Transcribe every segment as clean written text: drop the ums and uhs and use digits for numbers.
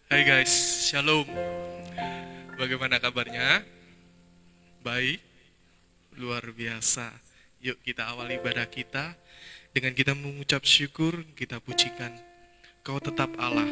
Hai guys, shalom. Bagaimana kabarnya? Baik, luar biasa. Yuk kita awali ibadah kita dengan kita mengucap syukur, kita pujikan. Kau tetap Allah.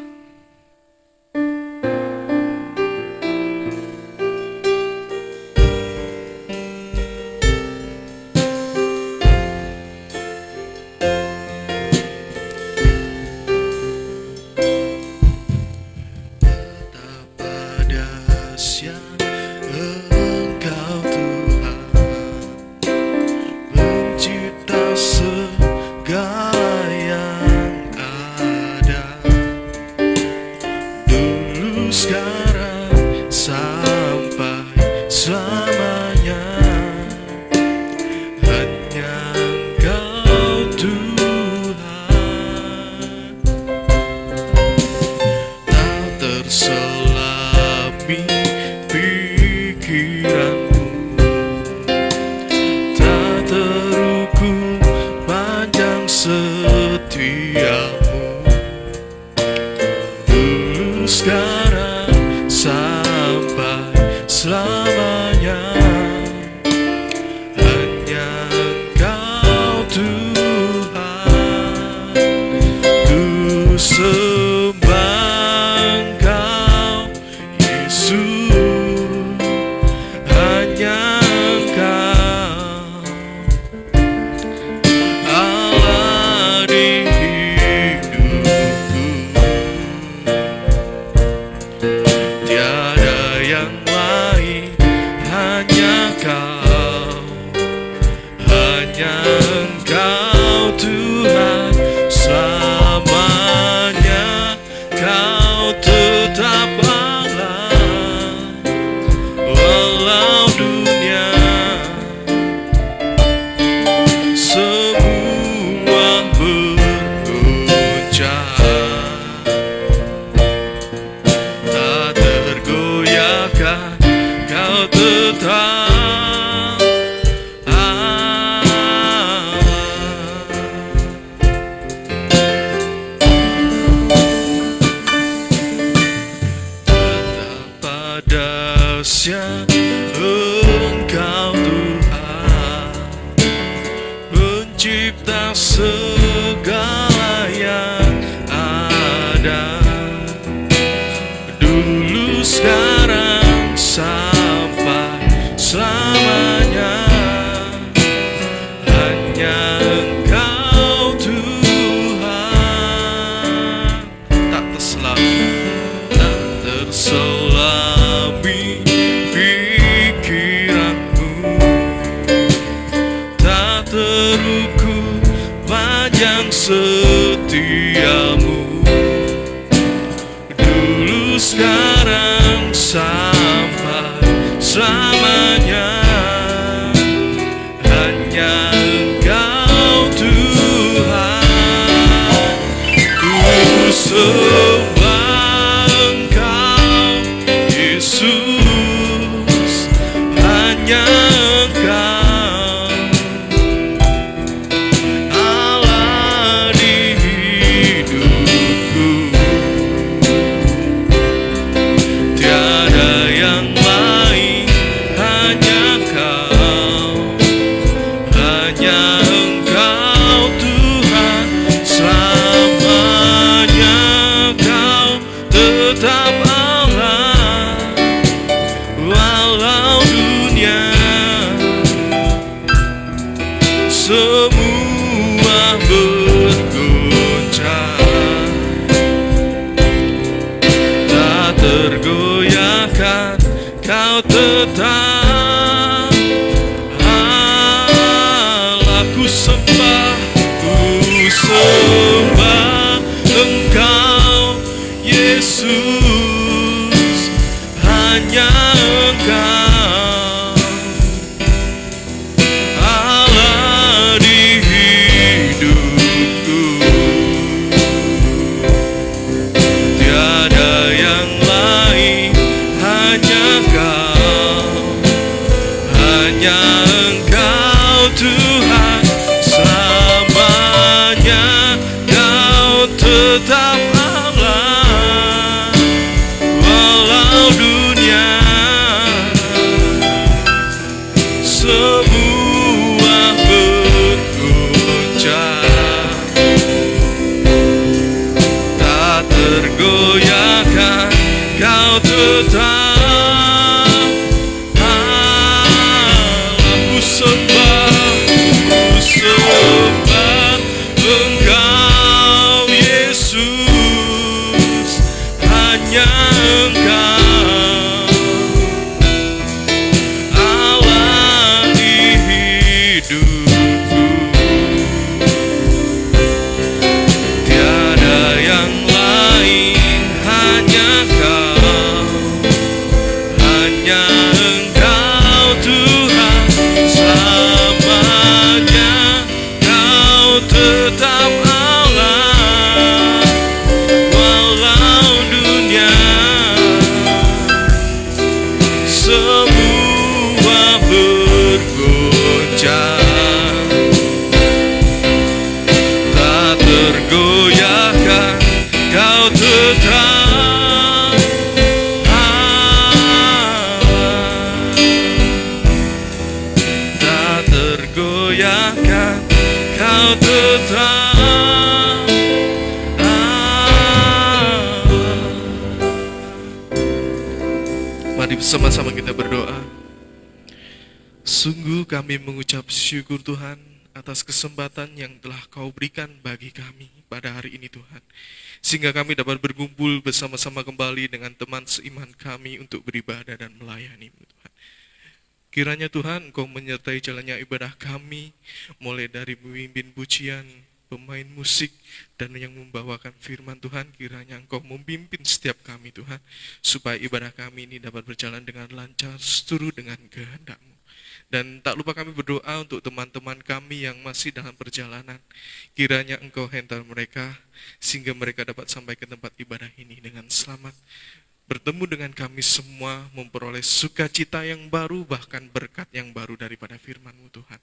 Hanya Engkau Tuhan. biarkan Kau tetap Mari bersama-sama kita berdoa. Sungguh kami mengucap syukur Tuhan atas kesempatan yang telah Kau berikan bagi kami pada hari ini Tuhan. Sehingga kami dapat berkumpul bersama-sama kembali dengan teman seiman kami untuk beribadah dan melayani-Mu Tuhan. Kiranya Tuhan Engkau menyertai jalannya ibadah kami, mulai dari pemimpin pujian, pemain musik, dan yang membawakan firman Tuhan. Kiranya Engkau memimpin setiap kami Tuhan, supaya ibadah kami ini dapat berjalan dengan lancar, seturut dengan kehendak-Mu. Dan tak lupa kami berdoa untuk teman-teman kami yang masih dalam perjalanan. Kiranya Engkau hantar mereka, sehingga mereka dapat sampai ke tempat ibadah ini dengan selamat. Bertemu dengan kami semua, memperoleh sukacita yang baru, bahkan berkat yang baru daripada firman-Mu Tuhan.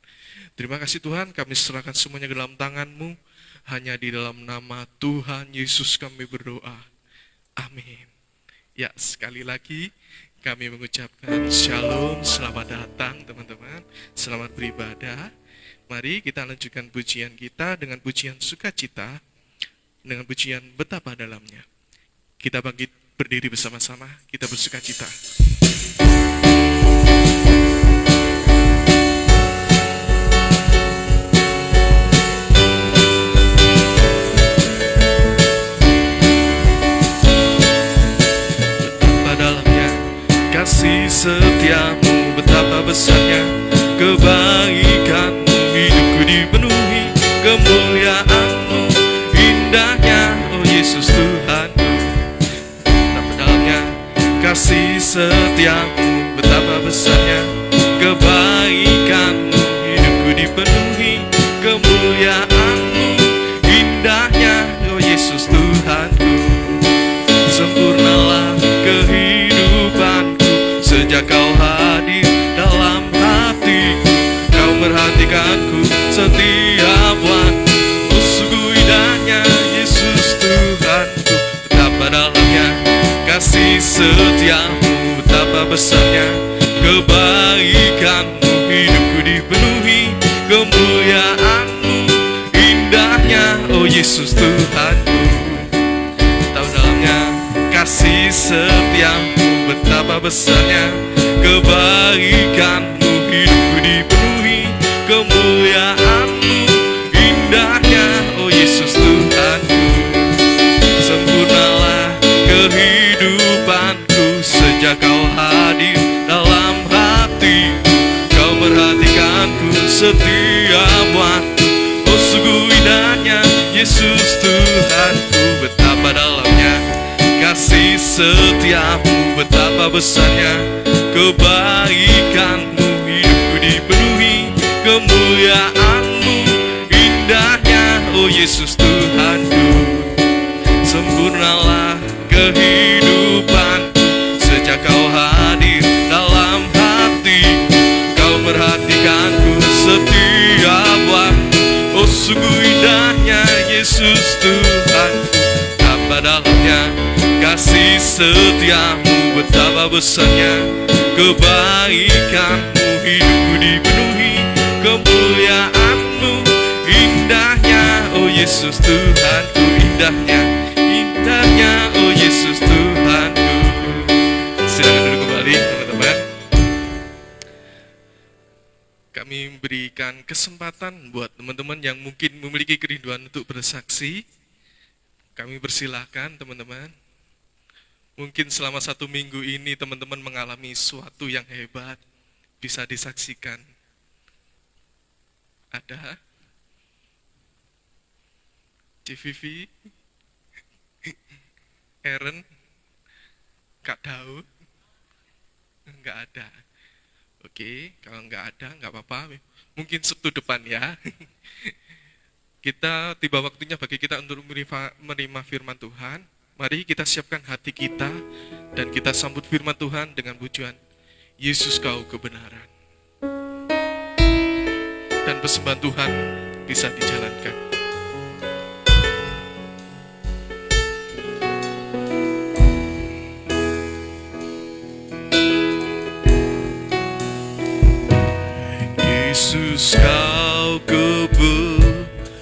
Terima kasih Tuhan, kami serahkan semuanya ke dalam tangan-Mu. Hanya di dalam nama Tuhan Yesus kami berdoa. Amin. Ya, sekali lagi kami mengucapkan shalom, selamat datang teman-teman, selamat beribadah. Mari kita lanjutkan pujian kita dengan pujian sukacita, dengan pujian betapa dalamnya. Kita bangkit berdiri bersama-sama, kita bersukacita. Kasih setiamu betapa besarnya, kebaikanmu hidupku dipenuhi, kemuliaanmu indahnya, oh Yesus Tuhanku. Betapa dalamnya kasih setiamu betapa besarnya, kebaikanmu hidupku dipenuhi, kemuliaanmu indahnya, oh Yesus Tuhanku. Sempurnalah kehidupanku sejak Kau hadir dalam hatiku. Kau perhatikanku setiap waktu, oh sungguh indahnya Yesus Tuhanku. Betapa dalamnya kasih setiamu, betapa besarnya kebaikanmu hidupku dipenuhi, kemuliaanmu indahnya, oh Yesus Tuhanku. Betapa dalamnya kasih setiamu, betapa besarnya kebaikanmu hidupku dipenuhi, kemuliaanmu indahnya, oh Yesus Tuhanku. Sempurnalah kehidupanku sejak Kau hadir dalam hatiku. Kau perhatikanku setiap waktu, oh sungguh indahnya Yesus Tuhanku. Betapa dalamnya kasih setiamu, betapa besarnya kebaikanmu hidupku dipenuhi, kemuliaanmu indahnya, oh Yesus Tuhanku. Sempurnalah kehidupanku sejak Kau hadir dalam hatiku. Kau perhatikanku setiap waktu, oh sungguh indahnya Yesus Tuhanku. Betapa dalamnya kasih setiamu, betapa besarnya kebaikanmu hidupku dipenuhi, kemuliaanmu indahnya, oh Yesus Tuhanku. Indahnya, indahnya, oh Yesus Tuhanku. Silakan duduk kembali teman-teman. Kami memberikan kesempatan buat teman-teman yang mungkin memiliki kerinduan untuk bersaksi. Kami persilahkan teman-teman. Mungkin selama 1 minggu ini teman-teman mengalami sesuatu yang hebat, bisa disaksikan. Ada? CVV? Aaron? Kak Daud? Enggak ada. Oke, kalau enggak ada, enggak apa-apa. Mungkin Sabtu depan ya. Kita tiba waktunya bagi kita untuk menerima firman Tuhan. Mari kita siapkan hati kita dan kita sambut firman Tuhan dengan pujian Yesus Kau kebenaran. Dan persembahan Tuhan bisa dijalankan. Yesus Kau kebenaran. kebenaran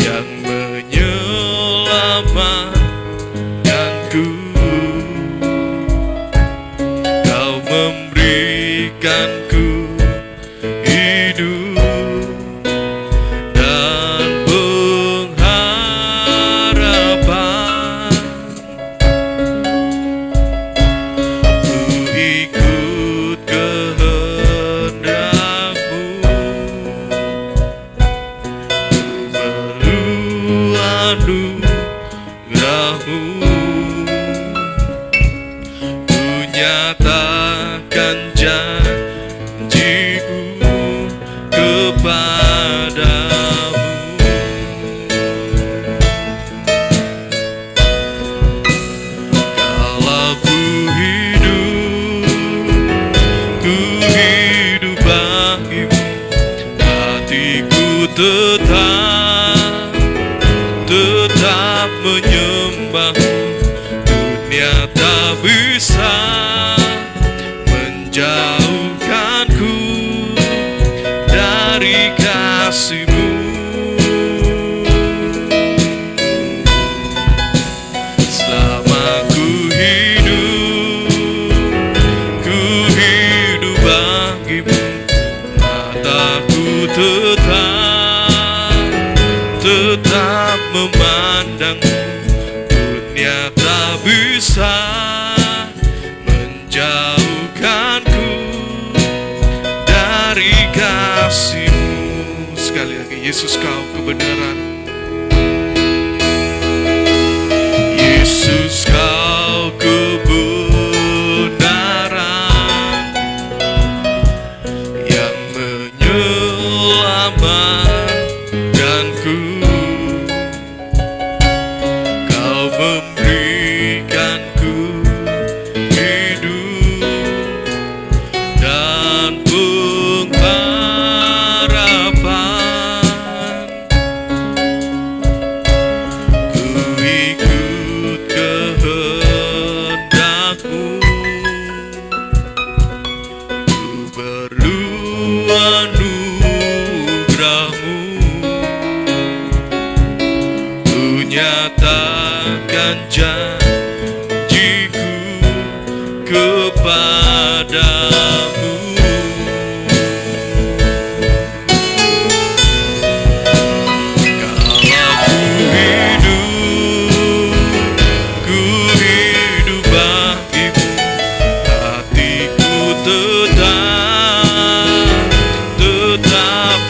yang menyelamatkanku. Kau memberikanku hidup dan pengharapan. Ku ikut kehendak-Mu, perlu anugerah-Mu. Ku nyatakan janji-Ku kepadamu. Kalau ku hidup bagimu, hatiku tetap menyembah-Mu. Dunia tak bisa menjauhkanku dari kasih-Mu. Selama ku hidup bagimu, mataku tetap memandang-Mu. Dunia tak bisa menjauhkanku dari kasih-Mu. Sekali lagi, Yesus Kau kebenaran. Yesus Kau kebenaran yang menyelamatkanku. Kau memberikanku hidup dan pengharapan. Ku ikut kehendak-Mu, ku perlu anugerah-Mu. Ku nyatakan janji-Ku kepadamu. Ku hidup bagimu, hatiku tetap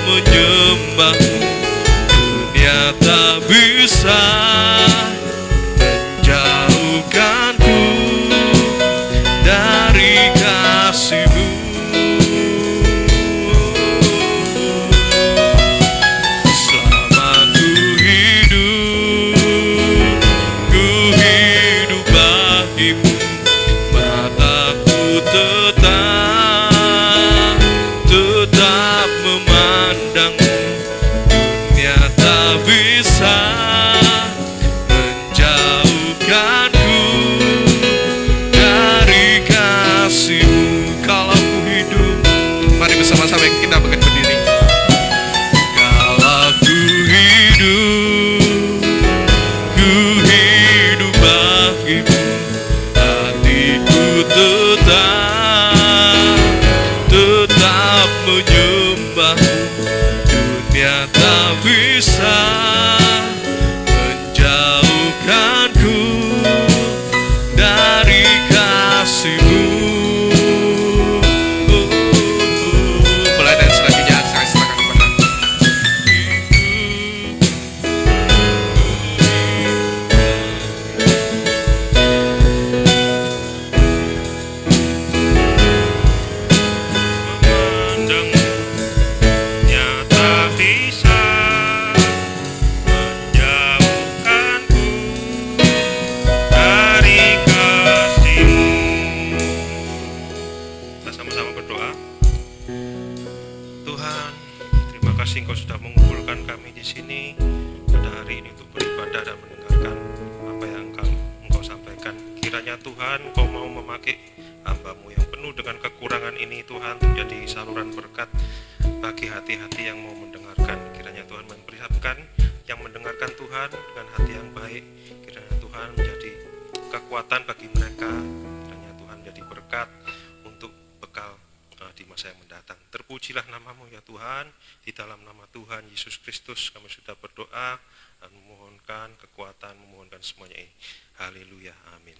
menyembah-Mu. Dunia tak bisa menjauhkanku dari kasih-Mu. Selama ku hidup bagimu, mataku tetap memandang-Mu. Dunia tak bisa menjauhkanku dari kasih-Mu. Kalau ku hidup, mari bersama-sama kita bangkit berdiri. Kalau ku hidup bagimu, hatiku tetap menyembah-Mu. Dunia tak bisa menjauhkanku dari kasih-Mu. Pelayanan selanjutnya saya silakan kepada memandang nyata bisa menjauhkanku dari kasih-Mu. Kita sama-sama berdoa. Tuhan, terima kasih Engkau sudah mengumpulkan kami di sini pada hari ini untuk beribadah dan mendengarkan apa yang Engkau sampaikan. Kiranya Tuhan, Engkau mau memakai hamba-Mu yang penuh dengan kekurangan ini Tuhan, menjadi saluran berkat bagi hati-hati yang mau mendengarkan. Kiranya Tuhan mempersiapkan yang mendengarkan Tuhan dengan hati yang baik. Kiranya Tuhan menjadi kekuatan bagi mereka. Kiranya Tuhan menjadi berkat untuk bekal di masa yang mendatang. Terpujilah nama-Mu ya Tuhan. Di dalam nama Tuhan Yesus Kristus kami sudah berdoa dan memohonkan kekuatan, memohonkan semuanya ini. Haleluya, amin.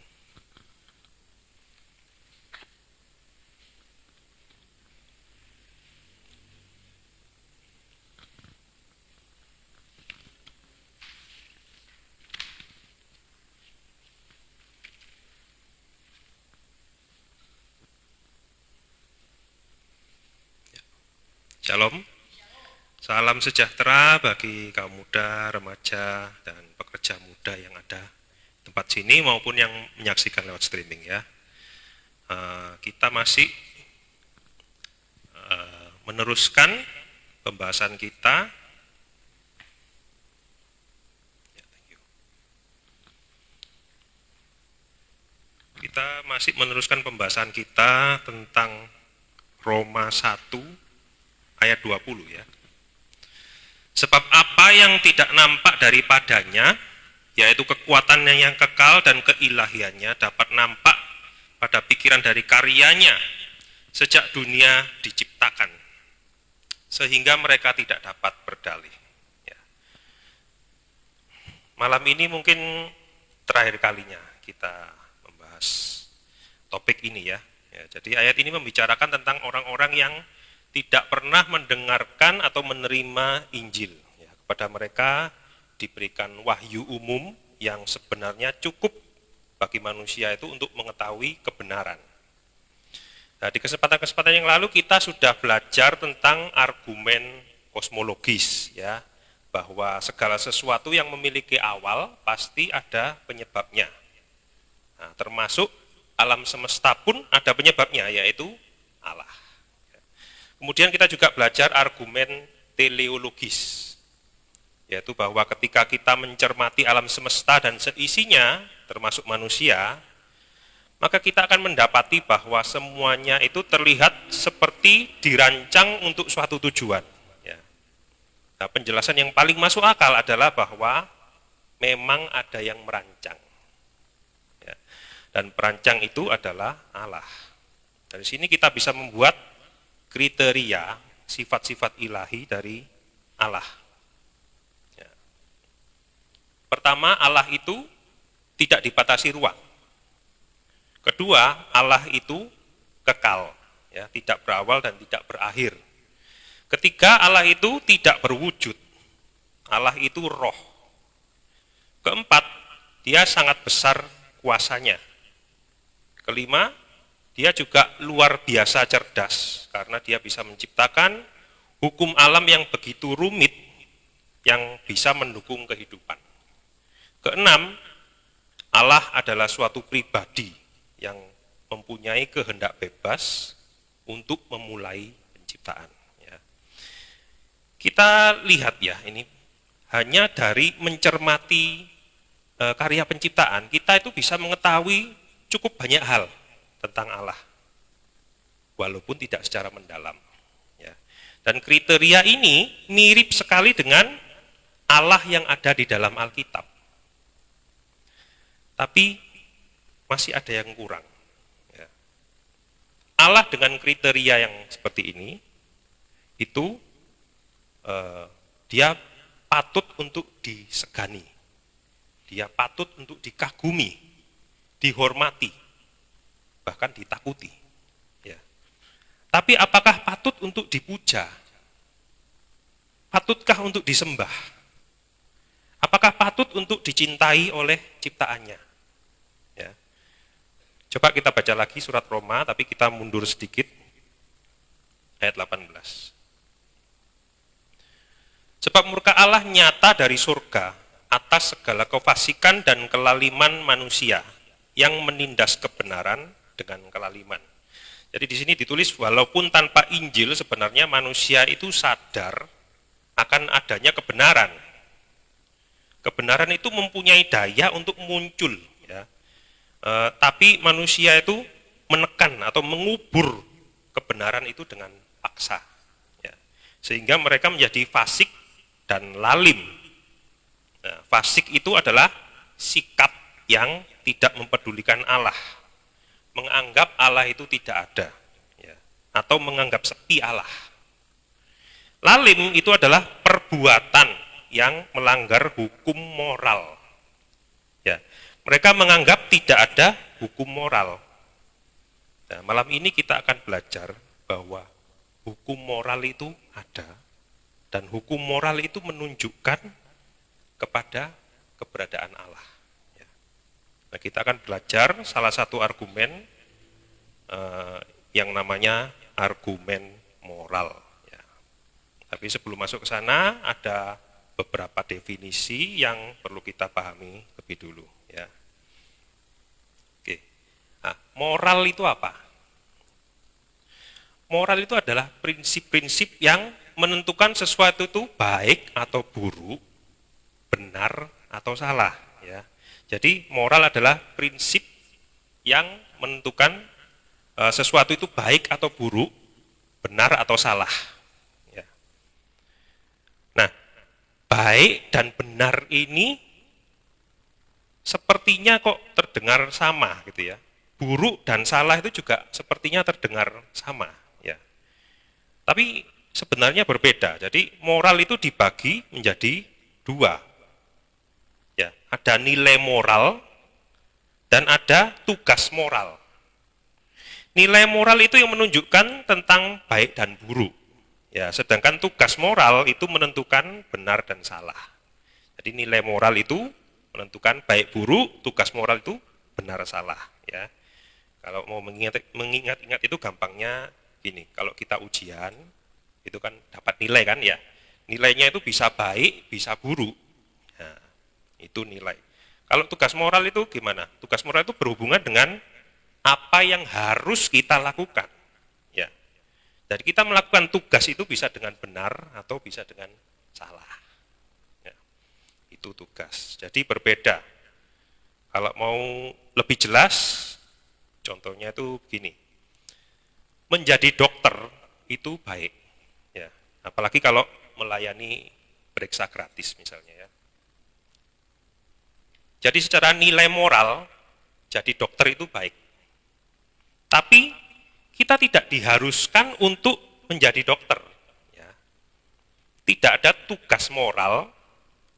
Shalom, salam sejahtera bagi kaum muda, remaja, dan pekerja muda yang ada di tempat sini maupun yang menyaksikan lewat streaming ya. Kita masih meneruskan pembahasan kita. Kita masih meneruskan pembahasan kita tentang Roma 1 ayat 20 ya. Sebab apa yang tidak nampak daripadanya, yaitu kekuatannya yang kekal dan keilahiannya dapat nampak pada pikiran dari karyanya sejak dunia diciptakan, sehingga mereka tidak dapat berdalih. Ya. Malam ini mungkin terakhir kalinya kita membahas topik ini ya. Jadi ayat ini membicarakan tentang orang-orang yang tidak pernah mendengarkan atau menerima Injil. Ya, kepada mereka diberikan wahyu umum yang sebenarnya cukup bagi manusia itu untuk mengetahui kebenaran. Nah, di kesempatan-kesempatan yang lalu kita sudah belajar tentang argumen kosmologis, ya, bahwa segala sesuatu yang memiliki awal pasti ada penyebabnya. Nah, termasuk alam semesta pun ada penyebabnya, yaitu Allah. Kemudian kita juga belajar argumen teleologis, yaitu bahwa ketika kita mencermati alam semesta dan seisinya, termasuk manusia, maka kita akan mendapati bahwa semuanya itu terlihat seperti dirancang untuk suatu tujuan. Ya. Nah, penjelasan yang paling masuk akal adalah bahwa memang ada yang merancang. Ya. Dan perancang itu adalah Allah. Dari sini kita bisa membuat kriteria sifat-sifat ilahi dari Allah. Ya. Pertama, Allah itu tidak dibatasi ruang. Kedua, Allah itu kekal, ya, tidak berawal dan tidak berakhir. Ketiga, Allah itu tidak berwujud. Allah itu roh. Keempat, dia sangat besar kuasanya. Kelima, dia juga luar biasa cerdas karena dia bisa menciptakan hukum alam yang begitu rumit yang bisa mendukung kehidupan. Keenam, Allah adalah suatu pribadi yang mempunyai kehendak bebas untuk memulai penciptaan. Ya. Kita lihat ya, ini hanya dari mencermati karya penciptaan, kita itu bisa mengetahui cukup banyak hal tentang Allah, walaupun tidak secara mendalam. Ya. Dan kriteria ini mirip sekali dengan Allah yang ada di dalam Alkitab. Tapi masih ada yang kurang. Ya. Allah dengan kriteria yang seperti ini, itu dia patut untuk disegani, dia patut untuk dikagumi, dihormati, bahkan ditakuti. Ya. Tapi apakah patut untuk dipuja? Patutkah untuk disembah? Apakah patut untuk dicintai oleh ciptaannya? Ya. Coba kita baca lagi surat Roma, tapi kita mundur sedikit, ayat 18. Sebab murka Allah nyata dari surga atas segala kefasikan dan kelaliman manusia yang menindas kebenaran dengan kelaliman. Jadi di sini ditulis walaupun tanpa Injil sebenarnya manusia itu sadar akan adanya kebenaran. Kebenaran itu mempunyai daya untuk muncul, ya. Tapi manusia itu menekan atau mengubur kebenaran itu dengan paksa. Ya. Sehingga mereka menjadi fasik dan lalim. Nah, fasik itu adalah sikap yang tidak mempedulikan Allah, menganggap Allah itu tidak ada, ya, atau menganggap sepi Allah. Lalim itu adalah perbuatan yang melanggar hukum moral. Ya, mereka menganggap tidak ada hukum moral. Nah, malam ini kita akan belajar bahwa hukum moral itu ada, dan hukum moral itu menunjukkan kepada keberadaan Allah. Ya. Nah, kita akan belajar salah satu argumen yang namanya argumen moral. Ya. Tapi sebelum masuk ke sana, ada beberapa definisi yang perlu kita pahami lebih dulu. Ya. Oke. Nah, moral itu apa? Moral itu adalah prinsip-prinsip yang menentukan sesuatu itu baik atau buruk, benar atau salah. Ya. Jadi moral adalah prinsip yang menentukan sesuatu itu baik atau buruk, benar atau salah. Ya. Nah, baik dan benar ini sepertinya kok terdengar sama gitu ya. Buruk dan salah itu juga sepertinya terdengar sama. Ya. Tapi sebenarnya berbeda. Jadi moral itu dibagi menjadi dua. Ya, ada nilai moral dan ada tugas moral. Nilai moral itu yang menunjukkan tentang baik dan buruk. Ya, sedangkan tugas moral itu menentukan benar dan salah. Jadi nilai moral itu menentukan baik buruk, tugas moral itu benar salah. Ya, kalau mau mengingat-ingat itu gampangnya gini. Kalau kita ujian itu kan dapat nilai kan ya. Nilainya itu bisa baik, bisa buruk. Nah, itu nilai. Kalau tugas moral itu gimana? Tugas moral itu berhubungan dengan apa yang harus kita lakukan. Ya. Jadi kita melakukan tugas itu bisa dengan benar atau bisa dengan salah. Ya. Itu tugas. Jadi berbeda. Kalau mau lebih jelas, contohnya itu begini. Menjadi dokter itu baik. Ya. Apalagi kalau melayani periksa gratis misalnya ya. Jadi secara nilai moral, jadi dokter itu baik. Tapi kita tidak diharuskan untuk menjadi dokter. Ya. Tidak ada tugas moral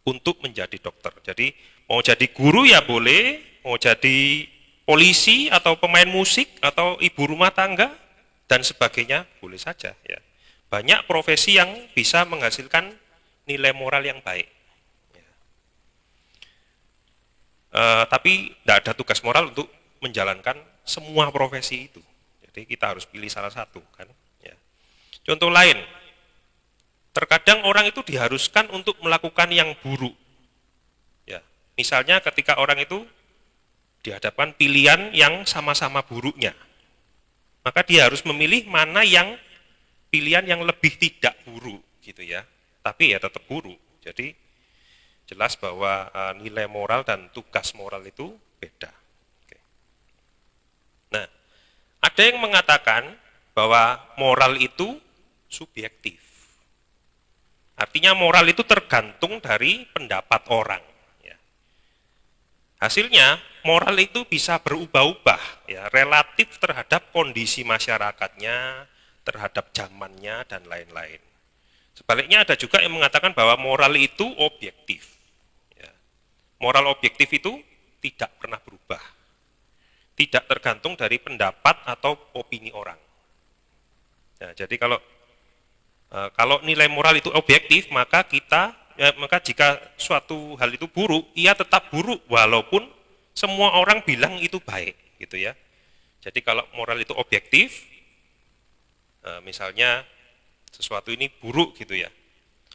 untuk menjadi dokter. Jadi mau jadi guru ya boleh, mau jadi polisi atau pemain musik atau ibu rumah tangga dan sebagainya boleh saja. Ya. Banyak profesi yang bisa menghasilkan nilai moral yang baik. Tapi tidak ada tugas moral untuk menjalankan semua profesi itu. Jadi kita harus pilih salah satu kan. Ya. Contoh lain, terkadang orang itu diharuskan untuk melakukan yang buruk. Ya. Misalnya ketika orang itu dihadapkan pilihan yang sama-sama buruknya, maka dia harus memilih mana yang pilihan yang lebih tidak buruk gitu ya. Tapi ya tetap buruk. Jadi jelas bahwa nilai moral dan tugas moral itu beda. Oke. Nah, ada yang mengatakan bahwa moral itu subjektif. Artinya moral itu tergantung dari pendapat orang. Ya. Hasilnya moral itu bisa berubah-ubah, ya, relatif terhadap kondisi masyarakatnya, terhadap zamannya dan lain-lain. Sebaliknya ada juga yang mengatakan bahwa moral itu objektif. Moral objektif itu tidak pernah berubah. Tidak tergantung dari pendapat atau opini orang. Nah, jadi kalau nilai moral itu objektif, maka jika suatu hal itu buruk, ia tetap buruk walaupun semua orang bilang itu baik, gitu ya. Jadi kalau moral itu objektif, misalnya sesuatu ini buruk gitu ya.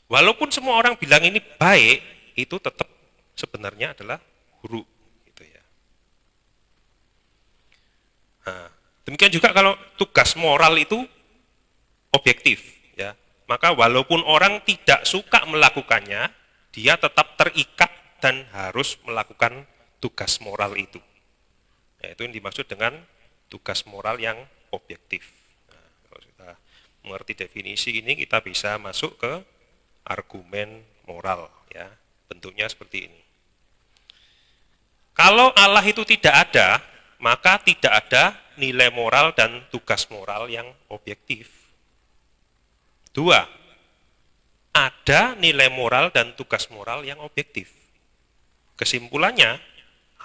Walaupun semua orang bilang ini baik, itu tetap sebenarnya adalah buruk gitu ya. Nah, demikian juga kalau tugas moral itu objektif ya, maka walaupun orang tidak suka melakukannya, dia tetap terikat dan harus melakukan tugas moral itu. Nah, itu yang dimaksud dengan tugas moral yang objektif. Nah, kalau kita mengerti definisi ini, kita bisa masuk ke argumen moral, ya. Bentuknya seperti ini. Kalau Allah itu tidak ada, maka tidak ada nilai moral dan tugas moral yang objektif. Dua, ada nilai moral dan tugas moral yang objektif. Kesimpulannya,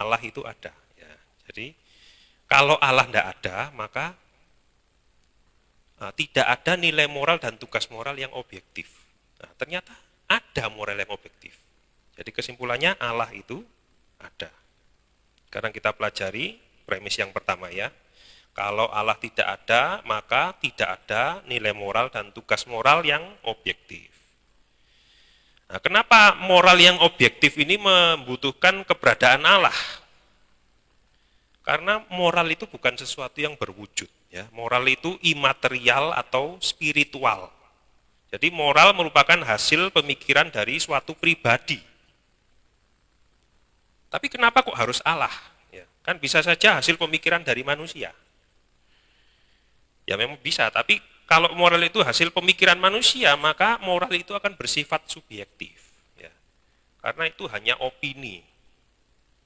Allah itu ada. Ya, jadi, kalau Allah tidak ada, maka tidak ada nilai moral dan tugas moral yang objektif. Nah, ternyata ada moral yang objektif. Jadi kesimpulannya Allah itu ada. Sekarang kita pelajari premis yang pertama ya. Kalau Allah tidak ada, maka tidak ada nilai moral dan tugas moral yang objektif. Nah, kenapa moral yang objektif ini membutuhkan keberadaan Allah? Karena moral itu bukan sesuatu yang berwujud. Ya. Moral itu imaterial atau spiritual. Jadi moral merupakan hasil pemikiran dari suatu pribadi. Tapi kenapa kok harus Allah? Ya, kan bisa saja hasil pemikiran dari manusia. Ya memang bisa, tapi kalau moral itu hasil pemikiran manusia, maka moral itu akan bersifat subjektif. Ya. Karena itu hanya opini.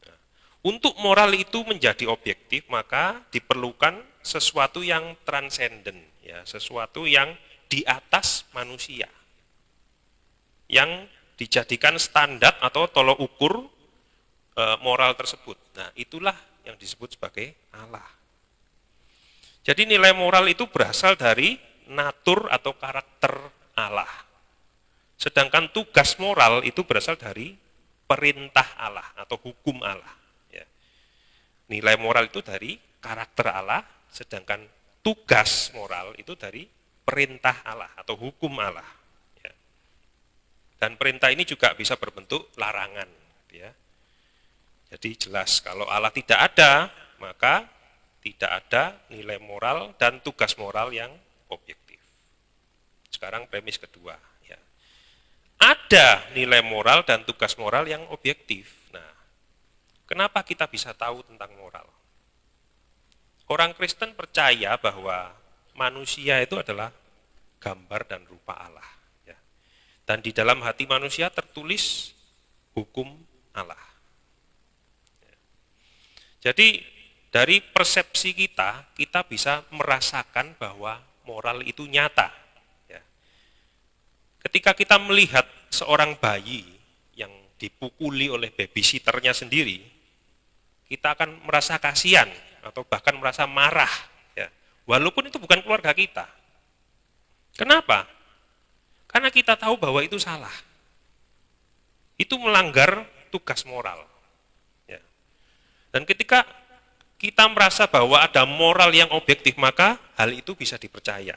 Nah, untuk moral itu menjadi objektif, maka diperlukan sesuatu yang transenden, ya, sesuatu yang di atas manusia, yang dijadikan standar atau tolok ukur moral tersebut. Nah, itulah yang disebut sebagai Allah. Jadi nilai moral itu berasal dari natur atau karakter Allah. Sedangkan tugas moral itu berasal dari perintah Allah atau hukum Allah. Ya. Nilai moral itu dari karakter Allah, sedangkan tugas moral itu dari perintah Allah atau hukum Allah. Ya. Dan perintah ini juga bisa berbentuk larangan. Ya. Jadi jelas kalau Allah tidak ada, maka tidak ada nilai moral dan tugas moral yang objektif. Sekarang premis kedua. Ya. Ada nilai moral dan tugas moral yang objektif. Nah, kenapa kita bisa tahu tentang moral? Orang Kristen percaya bahwa manusia itu adalah gambar dan rupa Allah. Ya. Dan di dalam hati manusia tertulis hukum Allah. Jadi dari persepsi kita bisa merasakan bahwa moral itu nyata. Ya. Ketika kita melihat seorang bayi yang dipukuli oleh babysitternya sendiri, kita akan merasa kasihan atau bahkan merasa marah. Ya. Walaupun itu bukan keluarga kita. Kenapa? Karena kita tahu bahwa itu salah. Itu melanggar tugas moral. Dan ketika kita merasa bahwa ada moral yang objektif, maka hal itu bisa dipercaya.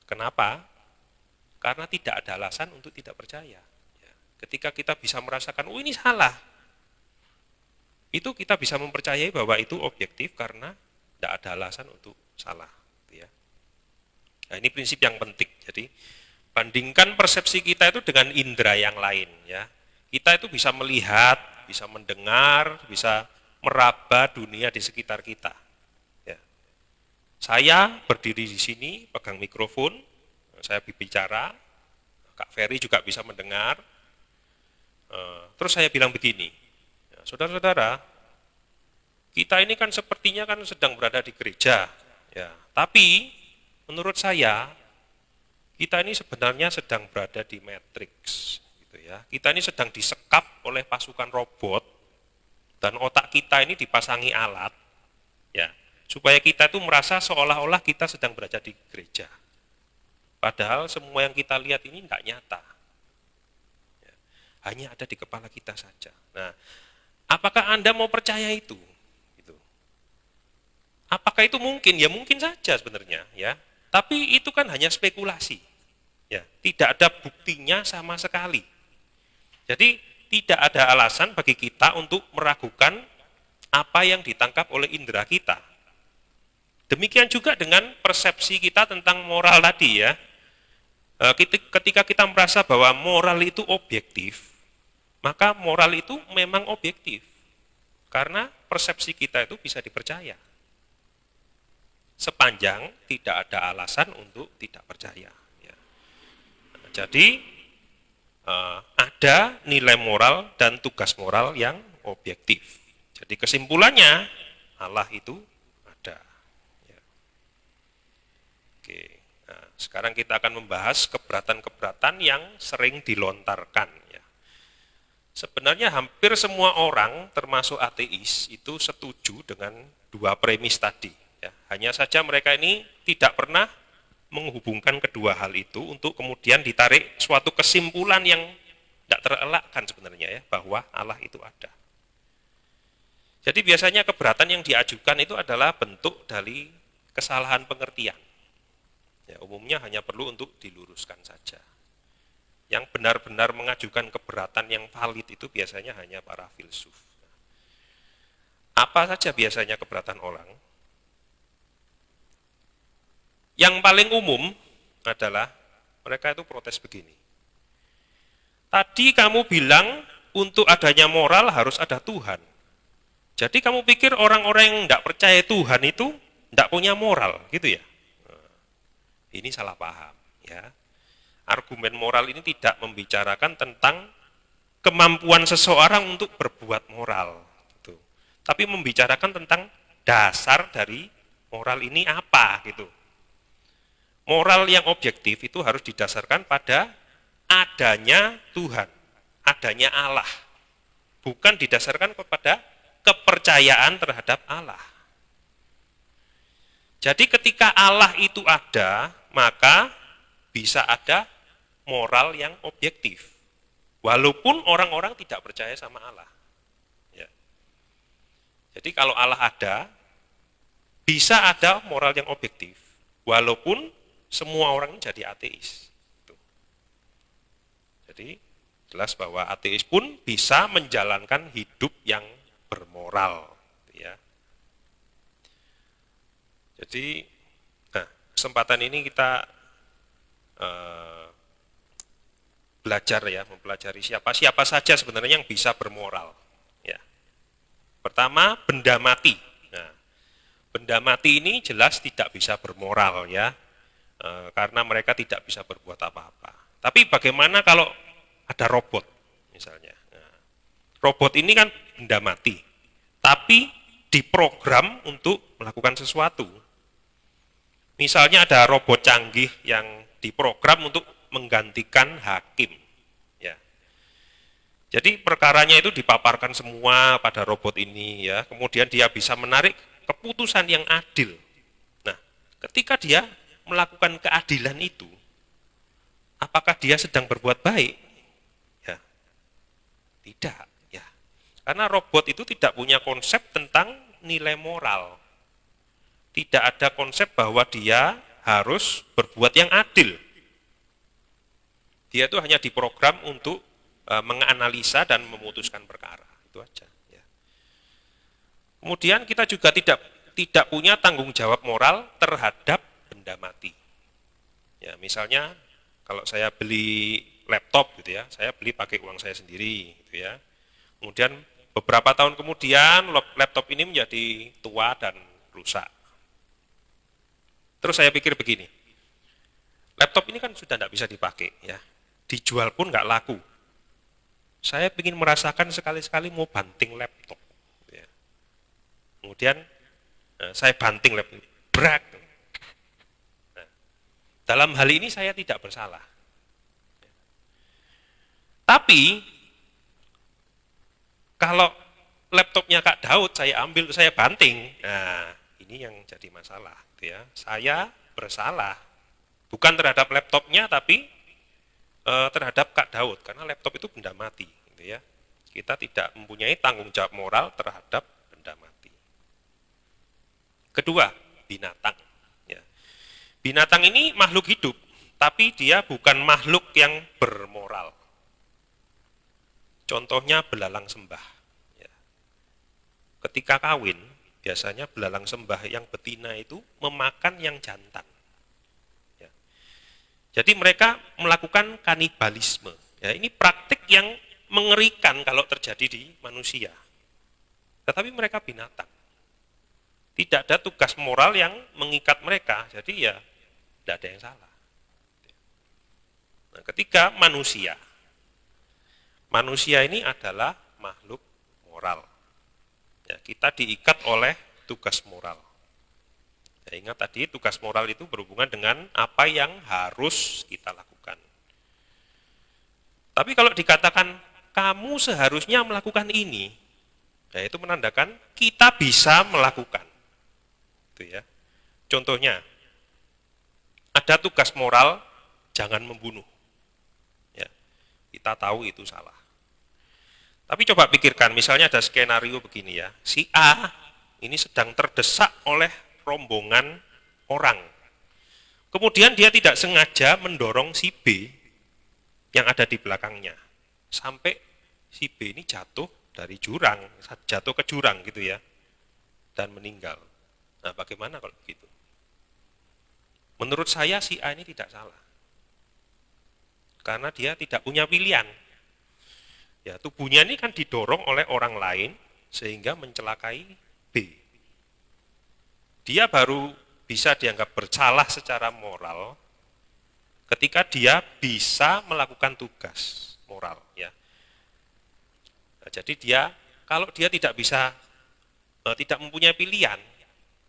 Kenapa? Karena tidak ada alasan untuk tidak percaya. Ketika kita bisa merasakan, oh ini salah, itu kita bisa mempercayai bahwa itu objektif karena tidak ada alasan untuk salah. Nah, ini prinsip yang penting. Jadi bandingkan persepsi kita itu dengan indera yang lain. Ya. Kita itu bisa melihat, bisa mendengar, bisa meraba dunia di sekitar kita. Ya. Saya berdiri di sini, pegang mikrofon, saya bicara, Kak Ferry juga bisa mendengar. Terus saya bilang begini, ya, saudara-saudara, kita ini kan sepertinya kan sedang berada di gereja, ya. Tapi menurut saya kita ini sebenarnya sedang berada di Matrix, gitu ya. Kita ini sedang disekap oleh pasukan robot. Dan otak kita ini dipasangi alat, ya, supaya kita itu merasa seolah-olah kita sedang berada di gereja. Padahal semua yang kita lihat ini tidak nyata. Ya, hanya ada di kepala kita saja. Nah, apakah Anda mau percaya itu? Gitu. Apakah itu mungkin? Ya mungkin saja sebenarnya. Ya. Tapi itu kan hanya spekulasi. Ya, tidak ada buktinya sama sekali. Jadi, tidak ada alasan bagi kita untuk meragukan apa yang ditangkap oleh indera kita. Demikian juga dengan persepsi kita tentang moral tadi ya. Ketika kita merasa bahwa moral itu objektif, maka moral itu memang objektif. Karena persepsi kita itu bisa dipercaya. sepanjang tidak ada alasan untuk tidak percaya. Ya. Nah, jadi ada nilai moral dan tugas moral yang objektif. Jadi kesimpulannya Allah itu ada. Ya. Oke. Nah, sekarang kita akan membahas keberatan-keberatan yang sering dilontarkan. Ya. Sebenarnya hampir semua orang, termasuk ateis, itu setuju dengan dua premis tadi. Ya. Hanya saja mereka ini tidak pernah menghubungkan kedua hal itu untuk kemudian ditarik suatu kesimpulan yang tidak terelakkan sebenarnya ya, bahwa Allah itu ada. Jadi biasanya keberatan yang diajukan itu adalah bentuk dari kesalahan pengertian. Ya, umumnya hanya perlu untuk diluruskan saja. Yang benar-benar mengajukan keberatan yang valid itu biasanya hanya para filsuf. Apa saja biasanya keberatan orang? Yang paling umum adalah mereka itu protes begini. Tadi kamu bilang untuk adanya moral harus ada Tuhan. Jadi kamu pikir orang-orang yang tidak percaya Tuhan itu tidak punya moral, gitu ya? Ini salah paham. Ya. Argumen moral ini tidak membicarakan tentang kemampuan seseorang untuk berbuat moral. Gitu. Tapi membicarakan tentang dasar dari moral ini apa, gitu. Moral yang objektif itu harus didasarkan pada adanya Tuhan, adanya Allah. Bukan didasarkan kepada kepercayaan terhadap Allah. Jadi ketika Allah itu ada, maka bisa ada moral yang objektif. Walaupun orang-orang tidak percaya sama Allah. Ya. Jadi kalau Allah ada, bisa ada moral yang objektif. Walaupun semua orang jadi ateis. Jadi jelas bahwa ateis pun bisa menjalankan hidup yang bermoral. Ya. Jadi, kesempatan ini kita belajar ya, mempelajari siapa saja sebenarnya yang bisa bermoral. Ya. Pertama, benda mati. Nah, benda mati ini jelas tidak bisa bermoral ya. Karena mereka tidak bisa berbuat apa-apa. Tapi bagaimana kalau ada robot misalnya? Nah, robot ini kan benda mati, tapi diprogram untuk melakukan sesuatu. Misalnya ada robot canggih yang diprogram untuk menggantikan hakim. Ya. Jadi perkaranya itu dipaparkan semua pada robot ini ya. Kemudian dia bisa menarik keputusan yang adil. Nah, ketika dia melakukan keadilan itu, apakah dia sedang berbuat baik? Ya, tidak. Ya, karena robot itu tidak punya konsep tentang nilai moral. Tidak ada konsep bahwa dia harus berbuat yang adil. Dia itu hanya diprogram untuk menganalisa dan memutuskan perkara. Itu aja. Ya. Kemudian kita juga tidak punya tanggung jawab moral terhadap benda mati. Ya, misalnya kalau saya beli laptop gitu ya, saya beli pakai uang saya sendiri gitu ya. Kemudian beberapa tahun kemudian laptop ini menjadi tua dan rusak. Terus saya pikir begini, laptop ini kan sudah tidak bisa dipakai ya, dijual pun nggak laku. Saya ingin merasakan sekali-sekali mau banting laptop. Ya. Kemudian saya banting laptop, brak. Dalam hal ini saya tidak bersalah. Tapi, kalau laptopnya Kak Daud saya ambil, saya banting, nah ini yang jadi masalah. Ya. Saya bersalah, bukan terhadap laptopnya, tapi terhadap Kak Daud, karena laptop itu benda mati. Gitu ya. Kita tidak mempunyai tanggung jawab moral terhadap benda mati. Kedua, binatang. Binatang ini makhluk hidup, tapi dia bukan makhluk yang bermoral. Contohnya belalang sembah. Ya. Ketika kawin, biasanya belalang sembah yang betina itu memakan yang jantan. Ya. Jadi mereka melakukan kanibalisme. Ya, ini praktik yang mengerikan kalau terjadi di manusia. Tetapi mereka binatang. Tidak ada tugas moral yang mengikat mereka, jadi ya tidak ada yang salah. Nah, ketika manusia ini adalah makhluk moral. Ya, kita diikat oleh tugas moral. Ya, ingat tadi tugas moral itu berhubungan dengan apa yang harus kita lakukan. Tapi kalau dikatakan kamu seharusnya melakukan ini, ya itu menandakan kita bisa melakukan. Itu ya. Contohnya, ada tugas moral jangan membunuh. Ya, kita tahu itu salah. Tapi coba pikirkan, misalnya ada skenario begini ya, si A ini sedang terdesak oleh rombongan orang. Kemudian dia tidak sengaja mendorong si B yang ada di belakangnya. Sampai si B ini jatuh dari jurang, jatuh ke jurang gitu ya, dan meninggal. Nah, bagaimana kalau begitu? Menurut saya si A ini tidak salah. Karena dia tidak punya pilihan. Ya, tubuhnya ini kan didorong oleh orang lain sehingga mencelakai B. Dia baru bisa dianggap bersalah secara moral ketika dia bisa melakukan tugas moral ya. Nah, jadi kalau dia tidak bisa tidak mempunyai pilihan,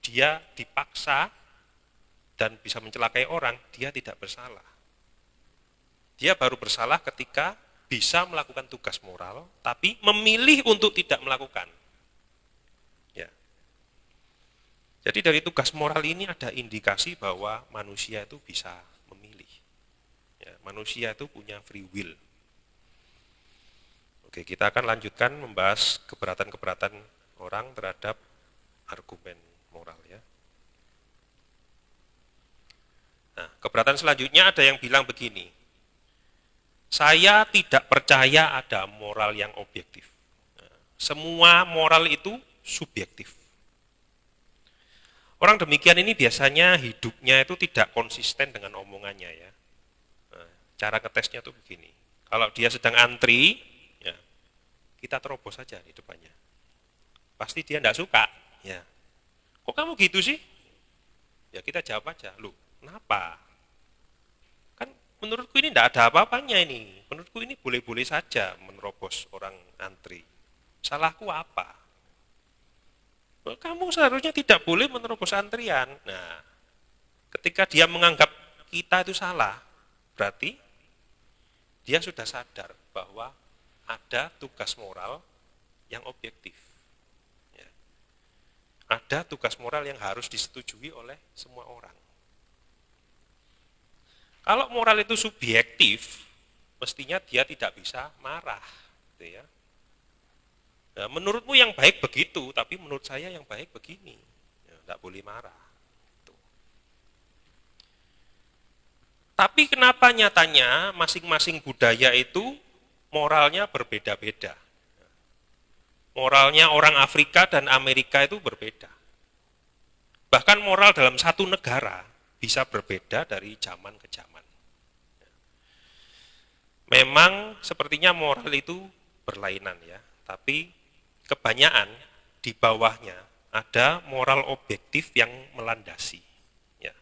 dia dipaksa dan bisa mencelakai orang, dia tidak bersalah. Dia baru bersalah ketika bisa melakukan tugas moral, tapi memilih untuk tidak melakukan. Ya. Jadi dari tugas moral ini ada indikasi bahwa manusia itu bisa memilih. Ya, manusia itu punya free will. Oke, kita akan lanjutkan membahas keberatan-keberatan orang terhadap argumen moral ya. Nah, keberatan selanjutnya ada yang bilang begini, saya tidak percaya ada moral yang objektif. Nah, semua moral itu subjektif. Orang demikian ini biasanya hidupnya itu tidak konsisten dengan omongannya ya. Nah, cara ngetesnya tuh begini, kalau dia sedang antri, ya, kita terobos saja di depannya. Pasti dia tidak suka. Ya. Kok kamu gitu sih? Ya kita jawab aja, loh kenapa? Kan menurutku ini tidak ada apa-apanya ini. Menurutku ini boleh-boleh saja menerobos orang antri. Salahku apa? Kamu seharusnya tidak boleh menerobos antrian. Nah, ketika dia menganggap kita itu salah, berarti dia sudah sadar bahwa ada tugas moral yang objektif. Ya. Ada tugas moral yang harus disetujui oleh semua orang. Kalau moral itu subjektif, mestinya dia tidak bisa marah. Gitu ya. Nah, menurutmu yang baik begitu, tapi menurut saya yang baik begini. Ya, tidak boleh marah. Gitu. Tapi kenapa nyatanya masing-masing budaya itu moralnya berbeda-beda. Moralnya orang Afrika dan Amerika itu berbeda. Bahkan moral dalam satu negara bisa berbeda dari zaman ke zaman. Memang sepertinya moral itu berlainan ya, tapi kebanyakan di bawahnya ada moral objektif yang melandasi. Ya.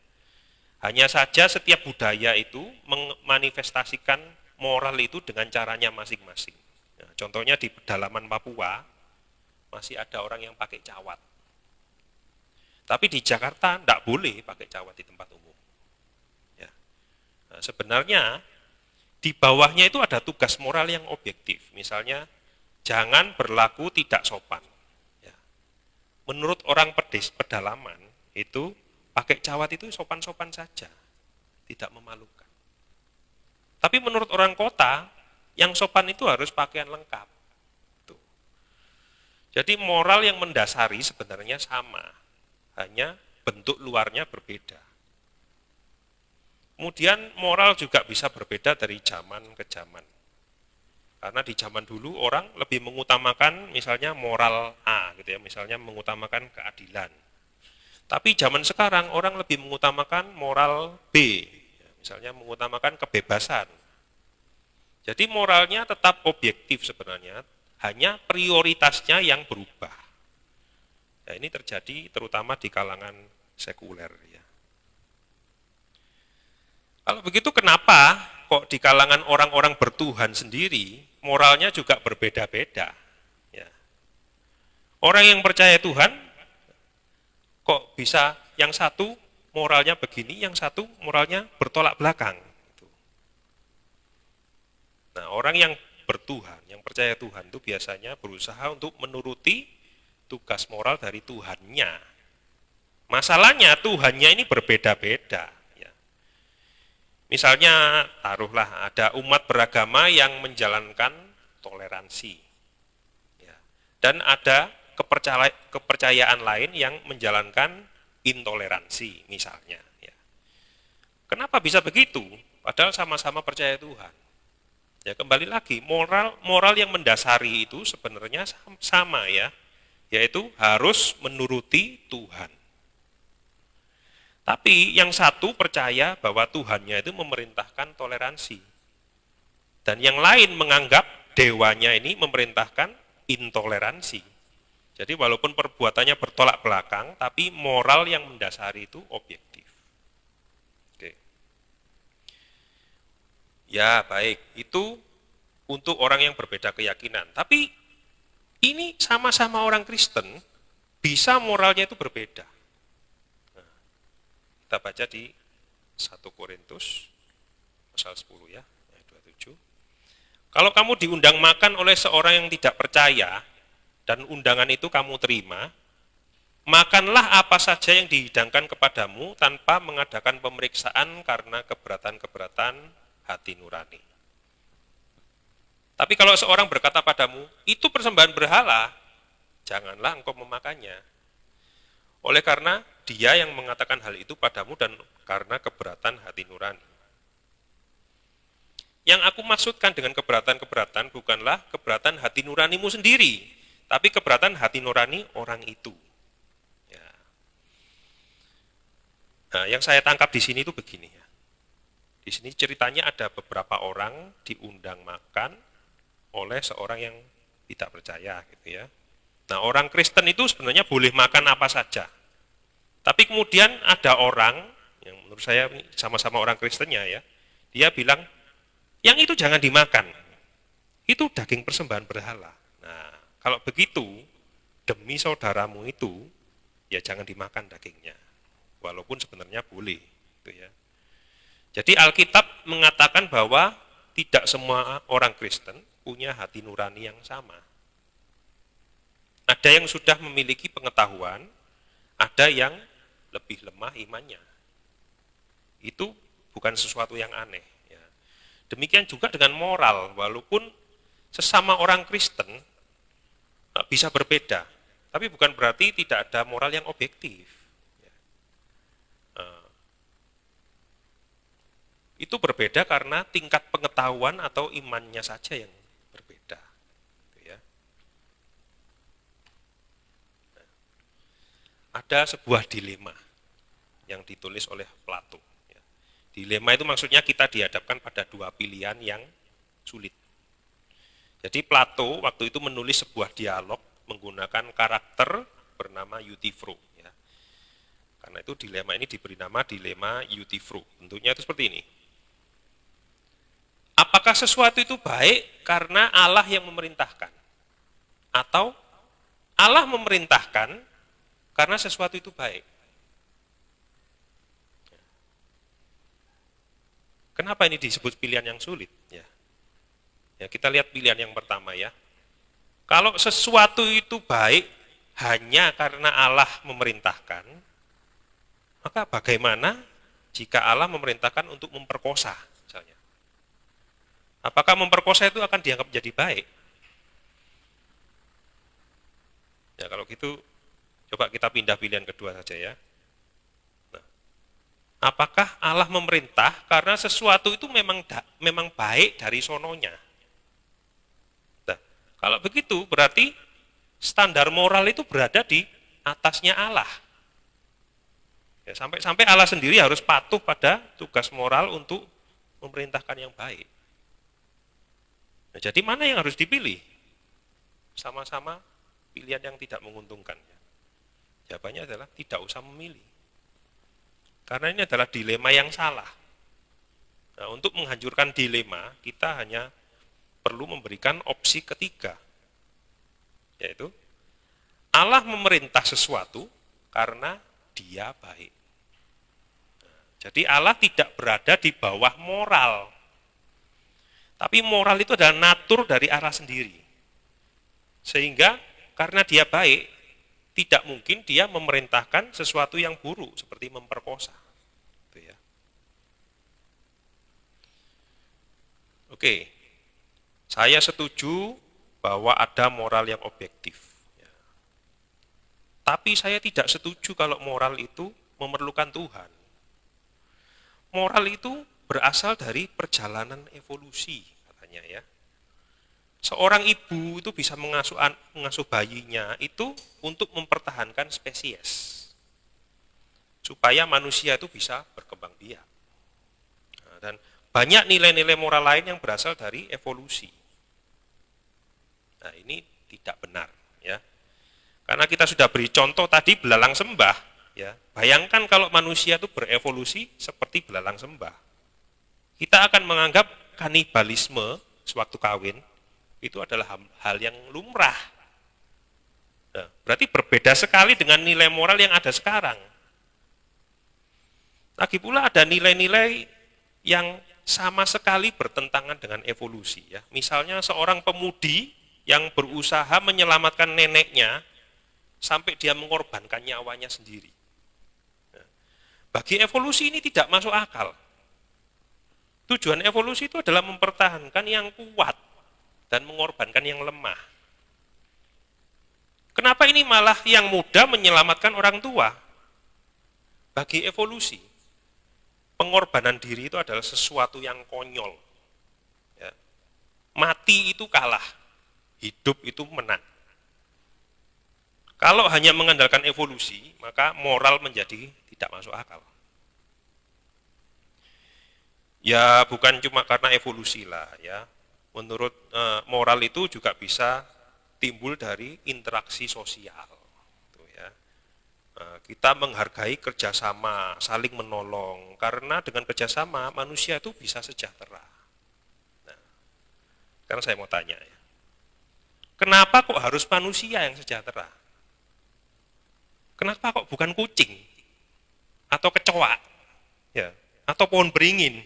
Hanya saja setiap budaya itu memanifestasikan moral itu dengan caranya masing-masing. Ya, contohnya di pedalaman Papua masih ada orang yang pakai cawat. Tapi di Jakarta tidak boleh pakai cawat di tempat umum. Ya. Nah, sebenarnya di bawahnya itu ada tugas moral yang objektif. Misalnya, jangan berlaku tidak sopan. Ya. Menurut orang pedalaman, itu pakai cawat itu sopan-sopan saja. Tidak memalukan. Tapi menurut orang kota, yang sopan itu harus pakaian lengkap. Tuh. Jadi moral yang mendasari sebenarnya sama. Hanya bentuk luarnya berbeda. Kemudian moral juga bisa berbeda dari zaman ke zaman. Karena di zaman dulu orang lebih mengutamakan misalnya moral A gitu ya, misalnya mengutamakan keadilan. Tapi zaman sekarang orang lebih mengutamakan moral B, misalnya mengutamakan kebebasan. Jadi moralnya tetap objektif sebenarnya, hanya prioritasnya yang berubah. Ya, ini terjadi terutama di kalangan sekuler ya. Kalau begitu kenapa kok di kalangan orang-orang bertuhan sendiri moralnya juga berbeda-beda? Ya. Orang yang percaya Tuhan kok bisa yang satu moralnya begini, yang satu moralnya bertolak belakang. Nah, orang yang bertuhan, yang percaya Tuhan itu biasanya berusaha untuk menuruti tugas moral dari Tuhannya. Masalahnya Tuhannya ini berbeda-beda. Ya. Misalnya taruhlah ada umat beragama yang menjalankan toleransi. Ya. Dan ada kepercayaan lain yang menjalankan intoleransi misalnya. Ya. Kenapa bisa begitu? Padahal sama-sama percaya Tuhan. Ya kembali lagi, moral yang mendasari itu sebenarnya sama ya, yaitu harus menuruti Tuhan. Tapi yang satu percaya bahwa Tuhannya itu memerintahkan toleransi. Dan yang lain menganggap dewanya ini memerintahkan intoleransi. Jadi walaupun perbuatannya bertolak belakang, tapi moral yang mendasari itu objektif. Oke. Ya baik, itu untuk orang yang berbeda keyakinan. Tapi ini sama-sama orang Kristen, bisa moralnya itu berbeda. Nah, kita baca di 1 Korintus pasal 10 ya, ayat 27. Kalau kamu diundang makan oleh seorang yang tidak percaya, dan undangan itu kamu terima, makanlah apa saja yang dihidangkan kepadamu tanpa mengadakan pemeriksaan karena keberatan-keberatan hati nurani. Tapi kalau seorang berkata padamu, itu persembahan berhala, janganlah engkau memakannya. Oleh karena dia yang mengatakan hal itu padamu dan karena keberatan hati nurani. Yang aku maksudkan dengan keberatan-keberatan bukanlah keberatan hati nuranimu sendiri, tapi keberatan hati nurani orang itu. Ya. Nah, yang saya tangkap di sini itu begini ya. Di sini ceritanya ada beberapa orang diundang makan oleh seorang yang tidak percaya gitu ya. Nah, orang Kristen itu sebenarnya boleh makan apa saja. Tapi kemudian ada orang yang menurut saya sama-sama orang Kristennya ya, dia bilang yang itu jangan dimakan. Itu daging persembahan berhala. Nah, kalau begitu demi saudaramu itu ya jangan dimakan dagingnya. Walaupun sebenarnya boleh gitu ya. Jadi Alkitab mengatakan bahwa tidak semua orang Kristen punya hati nurani yang sama. Ada yang sudah memiliki pengetahuan, ada yang lebih lemah imannya. Itu bukan sesuatu yang aneh. Ya. Demikian juga dengan moral, walaupun sesama orang Kristen bisa berbeda, tapi bukan berarti tidak ada moral yang objektif. Ya. Itu berbeda karena tingkat pengetahuan atau imannya saja yang berbeda. Ya. Nah, ada sebuah dilema yang ditulis oleh Plato. Ya. Dilema itu maksudnya kita dihadapkan pada dua pilihan yang sulit. Jadi Plato waktu itu menulis sebuah dialog menggunakan karakter bernama Euthyphro. Ya. Karena itu dilema ini diberi nama dilema Euthyphro. Bentuknya itu seperti ini. Apakah sesuatu itu baik karena Allah yang memerintahkan? Atau Allah memerintahkan karena sesuatu itu baik? Kenapa ini disebut pilihan yang sulit? Ya, kita lihat pilihan yang pertama ya. Kalau sesuatu itu baik hanya karena Allah memerintahkan, maka bagaimana jika Allah memerintahkan untuk memperkosa misalnya? Apakah memperkosa itu akan dianggap jadi baik? Ya kalau gitu, coba kita pindah pilihan kedua saja ya. Nah, apakah Allah memerintah karena sesuatu itu memang baik dari sononya? Nah, kalau begitu berarti standar moral itu berada di atasnya Allah. Ya, sampai Allah sendiri harus patuh pada tugas moral untuk memerintahkan yang baik. Nah, jadi mana yang harus dipilih? Sama-sama pilihan yang tidak menguntungkan. Jawabannya adalah tidak usah memilih. Karena ini adalah dilema yang salah. Nah, untuk menghancurkan dilema, kita hanya perlu memberikan opsi ketiga, yaitu Allah memerintah sesuatu karena Dia baik. Jadi Allah tidak berada di bawah moral. Tapi moral itu adalah natur dari Allah sendiri. Sehingga karena Dia baik, tidak mungkin Dia memerintahkan sesuatu yang buruk seperti memperkosa. Gitu ya. Oke, saya setuju bahwa ada moral yang objektif. Tapi saya tidak setuju kalau moral itu memerlukan Tuhan. Moral itu berasal dari perjalanan evolusi, katanya ya. Seorang ibu itu bisa mengasuh bayinya itu untuk mempertahankan spesies. Supaya manusia itu bisa berkembang biak. Nah, dan banyak nilai-nilai moral lain yang berasal dari evolusi. Nah, ini tidak benar, ya. Karena kita sudah beri contoh tadi belalang sembah. Ya, bayangkan kalau manusia itu berevolusi seperti belalang sembah. Kita akan menganggap kanibalisme sewaktu kawin itu adalah hal yang lumrah. Nah, berarti berbeda sekali dengan nilai moral yang ada sekarang. Lagi pula ada nilai-nilai yang sama sekali bertentangan dengan evolusi. Ya. Misalnya seorang pemudi yang berusaha menyelamatkan neneknya sampai dia mengorbankan nyawanya sendiri. Bagi evolusi ini tidak masuk akal. Tujuan evolusi itu adalah mempertahankan yang kuat dan mengorbankan yang lemah. Kenapa ini malah yang muda menyelamatkan orang tua? Bagi evolusi, pengorbanan diri itu adalah sesuatu yang konyol. Ya. Mati itu kalah, hidup itu menang. Kalau hanya mengandalkan evolusi, maka moral menjadi tidak masuk akal. Ya bukan cuma karena evolusi lah ya. Menurut moral itu juga bisa timbul dari interaksi sosial. Gitu ya. Kita menghargai kerjasama, saling menolong. Karena dengan kerjasama manusia itu bisa sejahtera. Nah, sekarang saya mau tanya ya. Kenapa kok harus manusia yang sejahtera? Kenapa kok bukan kucing atau kecoa, ya, atau pohon beringin?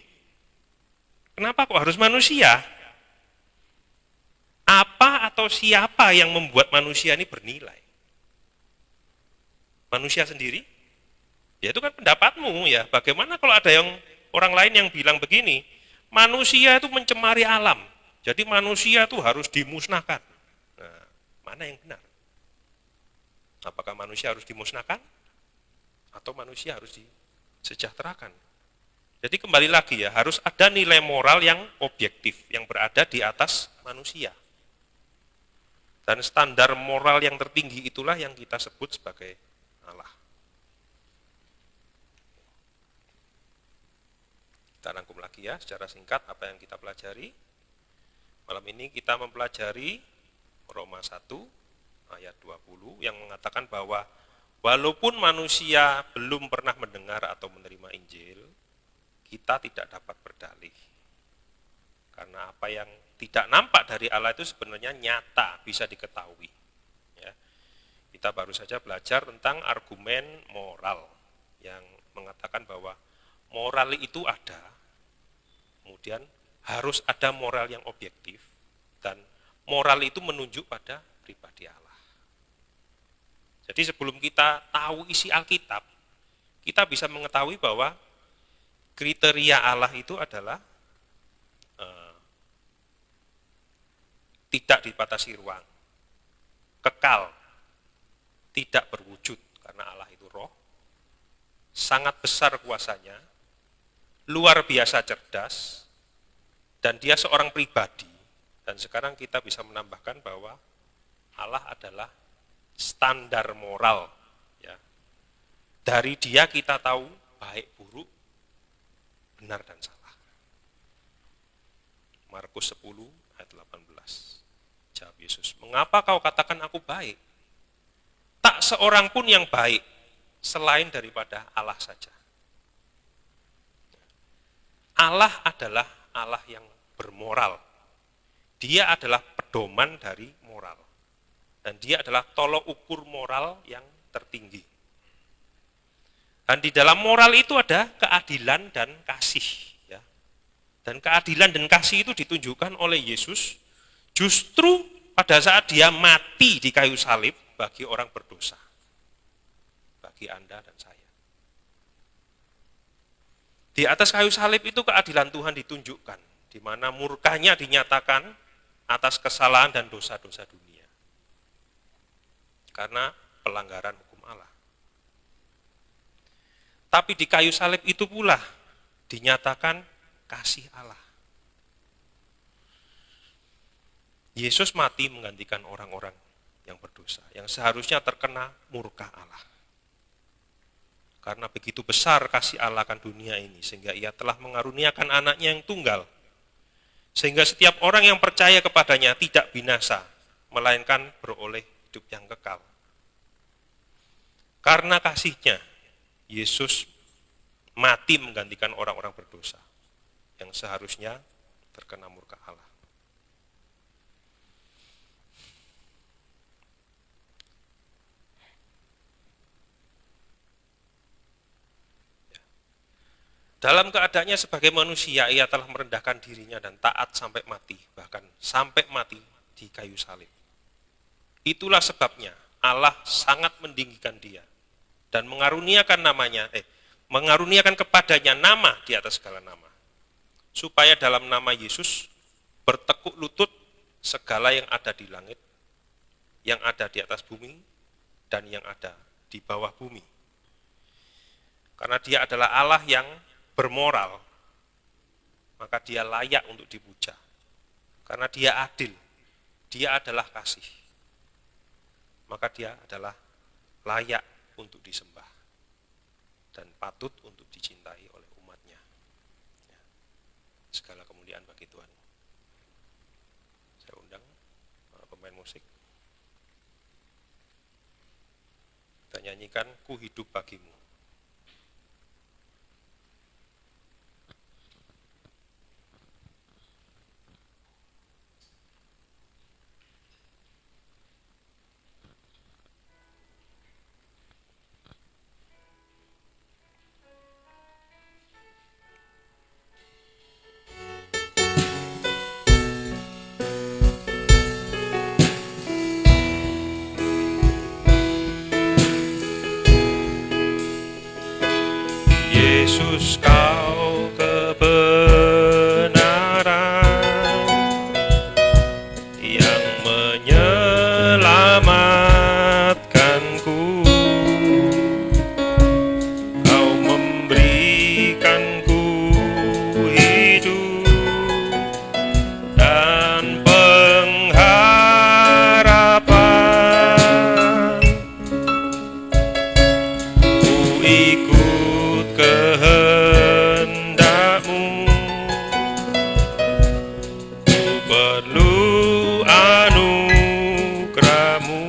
Kenapa kok harus manusia? Apa atau siapa yang membuat manusia ini bernilai? Manusia sendiri? Ya itu kan pendapatmu ya. Bagaimana kalau ada yang orang lain yang bilang begini, manusia itu mencemari alam, jadi manusia itu harus dimusnahkan. Nah, mana yang benar? Apakah manusia harus dimusnahkan? Atau manusia harus disejahterakan? Jadi kembali lagi ya, harus ada nilai moral yang objektif, yang berada di atas manusia. Dan standar moral yang tertinggi itulah yang kita sebut sebagai Allah. Kita rangkum lagi ya, secara singkat apa yang kita pelajari. Malam ini kita mempelajari Roma 1, ayat 20 yang mengatakan bahwa walaupun manusia belum pernah mendengar atau menerima Injil, kita tidak dapat berdalih. Karena apa yang tidak nampak dari Allah itu sebenarnya nyata, bisa diketahui. Ya. Kita baru saja belajar tentang argumen moral yang mengatakan bahwa moral itu ada, kemudian harus ada moral yang objektif, dan moral itu menunjuk pada pribadi Allah. Jadi sebelum kita tahu isi Alkitab, kita bisa mengetahui bahwa kriteria Allah itu adalah tidak dibatasi ruang, kekal, tidak berwujud karena Allah itu roh, sangat besar kuasanya, luar biasa cerdas, dan dia seorang pribadi. Dan sekarang kita bisa menambahkan bahwa Allah adalah standar moral. Ya. Dari dia kita tahu baik buruk, benar dan salah. Markus 10 ayat 18. Jawab Yesus, mengapa kau katakan aku baik? Tak seorang pun yang baik selain daripada Allah saja. Allah adalah Allah yang bermoral. Dia adalah pedoman dari moral. Dan dia adalah tolok ukur moral yang tertinggi. Dan di dalam moral itu ada keadilan dan kasih. Ya. Dan keadilan dan kasih itu ditunjukkan oleh Yesus justru pada saat dia mati di kayu salib bagi orang berdosa. Bagi Anda dan saya. Di atas kayu salib itu keadilan Tuhan ditunjukkan, di mana murkanya dinyatakan atas kesalahan dan dosa-dosa dunia. Karena pelanggaran hukum Allah. Tapi di kayu salib itu pula dinyatakan kasih Allah. Yesus mati menggantikan orang-orang yang berdosa, yang seharusnya terkena murka Allah. Karena begitu besar kasih Allah akan dunia ini, sehingga ia telah mengaruniakan anaknya yang tunggal. Sehingga setiap orang yang percaya kepadanya tidak binasa, melainkan beroleh hidup yang kekal. Karena kasihnya, Yesus mati menggantikan orang-orang berdosa, yang seharusnya terkena murka Allah. Dalam keadaannya sebagai manusia, ia telah merendahkan dirinya dan taat sampai mati, bahkan sampai mati di kayu salib. Itulah sebabnya Allah sangat meninggikan dia dan mengaruniakan kepadanya nama di atas segala nama. Supaya dalam nama Yesus bertekuk lutut segala yang ada di langit, yang ada di atas bumi, dan yang ada di bawah bumi. Karena dia adalah Allah yang bermoral, maka dia layak untuk dipuja. Karena dia adil, dia adalah kasih, maka dia adalah layak untuk disembah dan patut untuk dicintai oleh umatnya. Ya. Segala kemuliaan bagi Tuhan. Saya undang pemain musik. Kita nyanyikan Ku Hidup Bagimu. Yesus kau kebenaran yang menyelamatkanku, kau memberikanku hidup dan pengharapan. Ku ikut kehendak-Mu, ku perlu anugerah-Mu,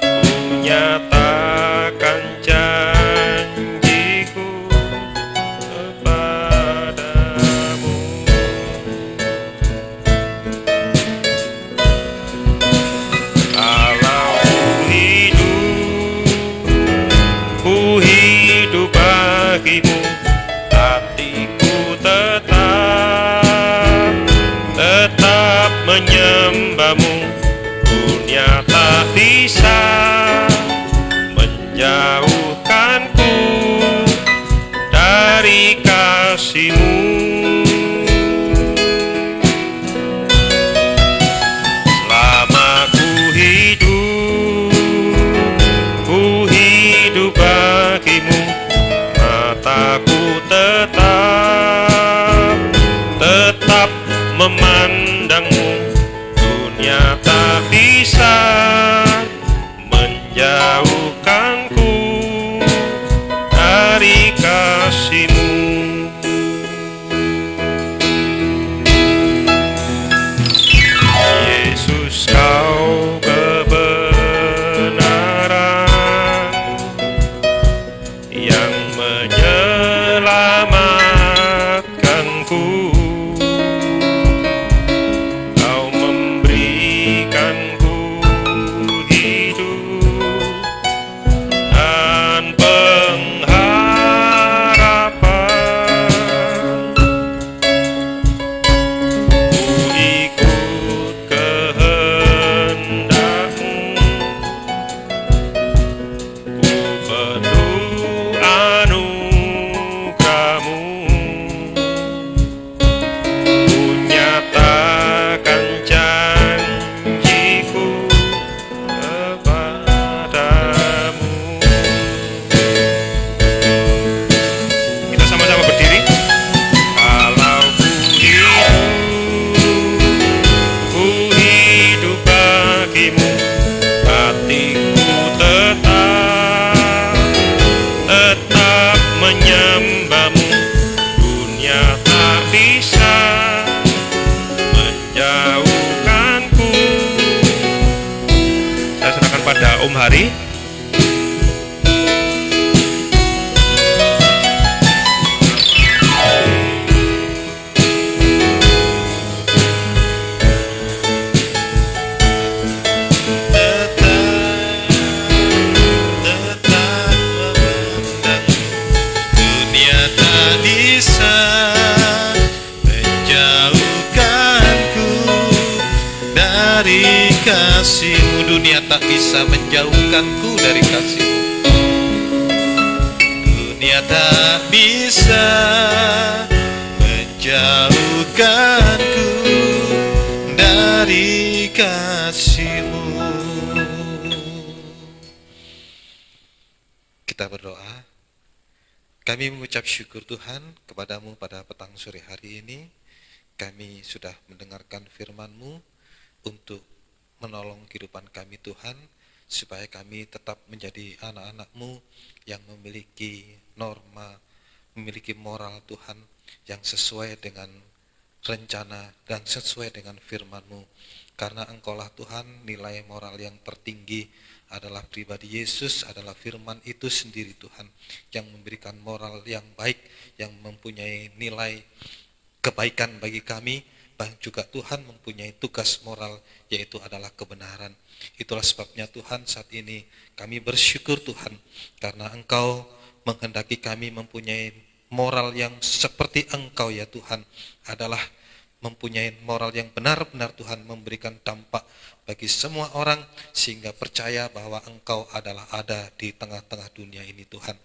ku nyatakan janjiku kepadamu. Kalau ku hidup bagimu, hatiku tetap menyembah-Mu. Dunia tak bisa menjauhkanku dari kasih-Mu. Selama ku hidup bagimu, mataku tetap memandang-Mu. Dunia tak bisa menjauhkanku dari kasih-Mu. Yesus kau kebenaran hari. Dunia tak bisa menjauhkanku dari kasih-Mu. Dunia tak bisa menjauhkanku dari kasih-Mu. Dunia tak bisa menjauhkanku dari kasih-Mu. Kita berdoa. Kami mengucap syukur Tuhan kepada-Mu pada petang sore hari ini. Kami sudah mendengarkan firman-Mu untuk menolong kehidupan kami Tuhan, supaya kami tetap menjadi anak-anak-Mu yang memiliki norma, memiliki moral Tuhan yang sesuai dengan rencana dan sesuai dengan firman-Mu. Karena Engkaulah Tuhan, nilai moral yang tertinggi adalah pribadi Yesus, adalah firman itu sendiri Tuhan, yang memberikan moral yang baik, yang mempunyai nilai kebaikan bagi kami, dan juga Tuhan mempunyai tugas moral, yaitu adalah kebenaran. Itulah sebabnya Tuhan, saat ini kami bersyukur Tuhan, karena Engkau menghendaki kami mempunyai moral yang seperti Engkau ya Tuhan, adalah mempunyai moral yang benar-benar Tuhan, memberikan dampak bagi semua orang, sehingga percaya bahwa Engkau adalah ada di tengah-tengah dunia ini Tuhan.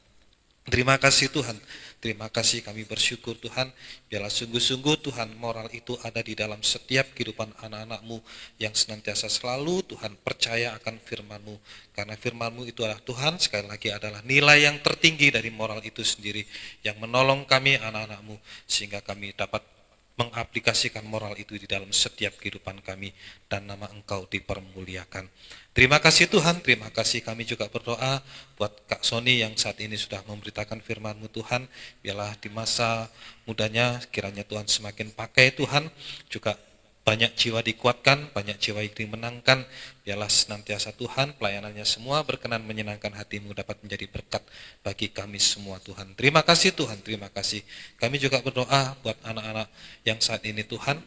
Terima kasih Tuhan, terima kasih, kami bersyukur Tuhan, biarlah sungguh-sungguh Tuhan moral itu ada di dalam setiap kehidupan anak-anak-Mu yang senantiasa selalu Tuhan percaya akan firman-Mu, karena firman-Mu itu adalah Tuhan, sekali lagi adalah nilai yang tertinggi dari moral itu sendiri, yang menolong kami anak-anak-Mu, sehingga kami dapat mengaplikasikan moral itu di dalam setiap kehidupan kami, dan nama Engkau dipermuliakan. Terima kasih Tuhan, terima kasih. Kami juga berdoa buat Kak Sony yang saat ini sudah memberitakan firman-Mu Tuhan, biarlah di masa mudanya kiranya Tuhan semakin pakai Tuhan, juga banyak jiwa dikuatkan, banyak jiwa yang dimenangkan, biarlah senantiasa Tuhan pelayanannya semua berkenan menyenangkan hati-Mu, dapat menjadi berkat bagi kami semua Tuhan. Terima kasih Tuhan, terima kasih. Kami juga berdoa buat anak-anak yang saat ini Tuhan,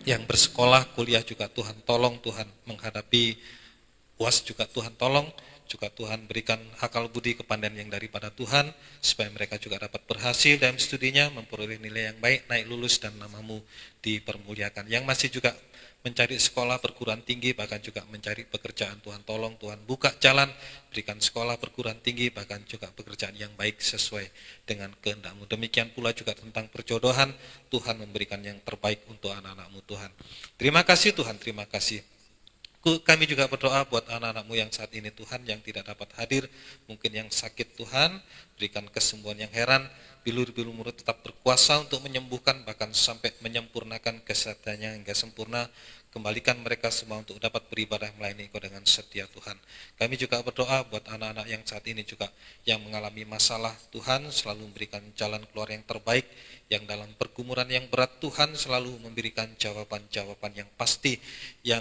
yang bersekolah, kuliah juga Tuhan, tolong Tuhan menghadapi UAS juga Tuhan, tolong juga Tuhan berikan akal budi kepandaian yang daripada Tuhan, supaya mereka juga dapat berhasil dalam studinya, memperoleh nilai yang baik, naik lulus, dan nama-Mu dipermuliakan. Yang masih juga mencari sekolah perguruan tinggi, bahkan juga mencari pekerjaan, Tuhan tolong Tuhan buka jalan, berikan sekolah perguruan tinggi, bahkan juga pekerjaan yang baik sesuai dengan kehendak-Mu. Demikian pula juga tentang perjodohan, Tuhan memberikan yang terbaik untuk anak-anak-Mu Tuhan. Terima kasih Tuhan, terima kasih. Kami juga berdoa buat anak-anak-Mu yang saat ini Tuhan, yang tidak dapat hadir, mungkin yang sakit Tuhan, berikan kesembuhan yang heran, bilur-bilur tetap berkuasa untuk menyembuhkan, bahkan sampai menyempurnakan kesehatannya hingga sempurna. Kembalikan mereka semua untuk dapat beribadah melayani Engkau dengan setia Tuhan. Kami juga berdoa buat anak-anak yang saat ini juga yang mengalami masalah Tuhan, selalu memberikan jalan keluar yang terbaik, yang dalam pergumulan yang berat Tuhan selalu memberikan jawaban-jawaban yang pasti, yang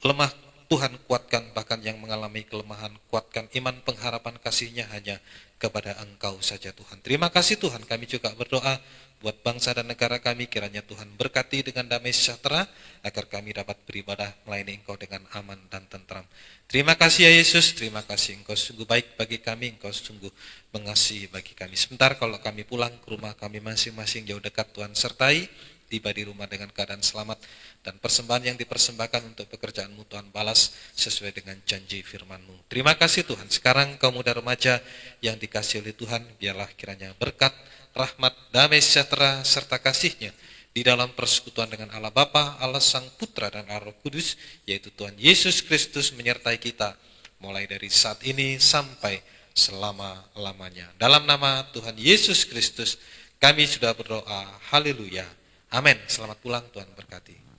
lemah Tuhan kuatkan, bahkan yang mengalami kelemahan kuatkan iman pengharapan kasih-Nya hanya kepada Engkau saja Tuhan. Terima kasih Tuhan. Kami juga berdoa buat bangsa dan negara kami, kiranya Tuhan berkati dengan damai sejahtera, agar kami dapat beribadah melayani Engkau dengan aman dan tentram. Terima kasih ya Yesus, terima kasih, Engkau sungguh baik bagi kami, Engkau sungguh mengasihi bagi kami. Sebentar kalau kami pulang ke rumah kami masing-masing jauh dekat, Tuhan sertai, tiba di rumah dengan keadaan selamat, dan persembahan yang dipersembahkan untuk pekerjaan-Mu Tuhan balas sesuai dengan janji firman-Mu. Terima kasih Tuhan. Sekarang kaum muda remaja yang dikasihi oleh Tuhan, biarlah kiranya berkat, rahmat, damai sejahtera serta kasih-Nya di dalam persekutuan dengan Allah Bapa, Allah Sang Putra, dan Allah Roh Kudus, yaitu Tuhan Yesus Kristus, menyertai kita mulai dari saat ini sampai selama-lamanya. Dalam nama Tuhan Yesus Kristus kami sudah berdoa. Haleluya. Amin. Selamat pulang, Tuhan berkati.